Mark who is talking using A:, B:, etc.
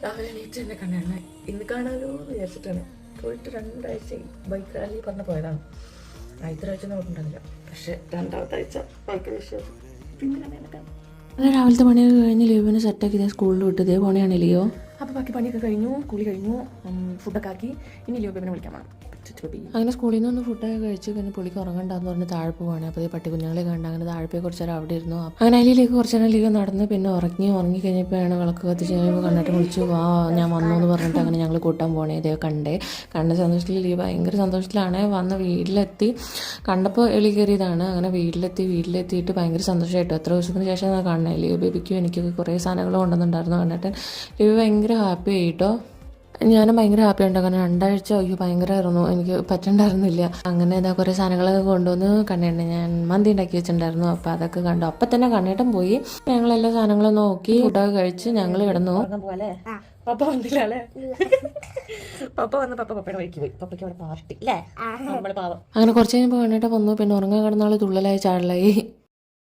A: രാവിലെ എണീറ്റ് തന്നെ കണ്ണാണ് ഇന്ന് കാണാമല്ലോ എന്ന് വിചാരിച്ചിട്ടാണ്. പോയിട്ട് 2 ആഴ്ച ബൈക്ക് റാലി പറഞ്ഞ് പോയതാണ്. ആദ്യത്തെ ആഴ്ച നോക്കുന്നുണ്ടാവില്ല, പക്ഷെ 2ാമത്തെ ആഴ്ച ഭയങ്കര വിശ്വാസം. പിന്നെ കണ്ണാണ്
B: അങ്ങനെ രാവിലത്തെ പണിയൊക്കെ കഴിഞ്ഞ് ലീവിന് സെറ്റാക്കി ഇതേ സ്കൂളിൽ വിട്ട് ഇതേ പണിയാണ് ലിയോ.
A: അപ്പോൾ ബാക്കി പണിയൊക്കെ കഴിഞ്ഞു, കുളി കഴിഞ്ഞു, ഫുഡൊക്കെ ആക്കി. ഇനി ലിയോ ബേബിനെ വിളിക്കാൻ വേണം.
B: അങ്ങനെ സ്കൂളിൽ നിന്ന് ഒന്ന് ഫുഡൊക്കെ കഴിച്ച് പിന്നെ പുള്ളിക്ക് ഉറങ്ങണ്ടെന്ന് പറഞ്ഞ് താഴെ പോവാണ്. അപ്പോൾ ഈ പട്ടി കുഞ്ഞുങ്ങളെ കണ്ട് അങ്ങനെ താഴെ പോയി കുറച്ച് നേരം അവിടെ ഇരുന്നു. അങ്ങനെ അതിലേക്ക് കുറച്ച് നേരം ലീവ് നടന്ന് പിന്നെ ഉറങ്ങി കഴിഞ്ഞപ്പോഴാണ് വിളക്ക് കത്തിച്ച് കഴിഞ്ഞപ്പോൾ കണ്ടിട്ട് വിളിച്ചു വാ ഞാൻ വന്നു എന്ന് പറഞ്ഞിട്ട് അങ്ങനെ ഞങ്ങൾ കൂട്ടാൻ പോകണേ. ഇതേ കണ്ട സന്തോഷത്തിൽ ലീവ് ഭയങ്കര സന്തോഷത്തിലാണ്. വന്ന് വീട്ടിലെത്തി കണ്ടപ്പോൾ എളി കയറിയതാണ്. അങ്ങനെ വീട്ടിലെത്തിയിട്ട് ഭയങ്കര സന്തോഷമായിട്ട് എത്ര ദിവസത്തിന് ശേഷം കാണണേ. ലീവ് ബേബിക്കും എനിക്കൊക്കെ കുറേ സാധനങ്ങൾ കൊണ്ടുവന്നിട്ടുണ്ടായിരുന്നു. കണ്ടിട്ട് ലീവ് ഭയങ്കര ഹാപ്പി ആയിട്ടോ. ഞാനും ഭയങ്കര ഹാപ്പി ഉണ്ട്. കാരണം 2 ആഴ്ച ഭയങ്കരമായിരുന്നു, എനിക്ക് പറ്റണ്ടായിരുന്നില്ല. അങ്ങനെ ഇതാ കുറേ സാധനങ്ങളൊക്കെ കൊണ്ടുവന്ന് കണ്ണേണ്ട ഞാൻ മന്തി ഉണ്ടാക്കി വെച്ചിട്ടുണ്ടായിരുന്നു. അപ്പോൾ അതൊക്കെ കണ്ടു. അപ്പം തന്നെ കണ്ണേട്ടൻ പോയി. ഞങ്ങളെല്ലാ സാധനങ്ങളും നോക്കി ഫുഡൊക്കെ കഴിച്ച് ഞങ്ങൾ കിടന്നു.
A: പപ്പ വന്നില്ല അല്ലേ? പപ്പ വന്ന് പപ്പയുടെ വഴിക്ക് പോയി. പപ്പയ്ക്ക് അവിടെ പാർട്ടി അല്ലേ? നമ്മള് പാവം.
B: അങ്ങനെ കുറച്ച് കഴിഞ്ഞപ്പോൾ കണ്ണേട്ടൻ വന്നു. പിന്നെ ഉറങ്ങാൻ കിടന്നാൾ തുള്ളലായി ചാടലായി.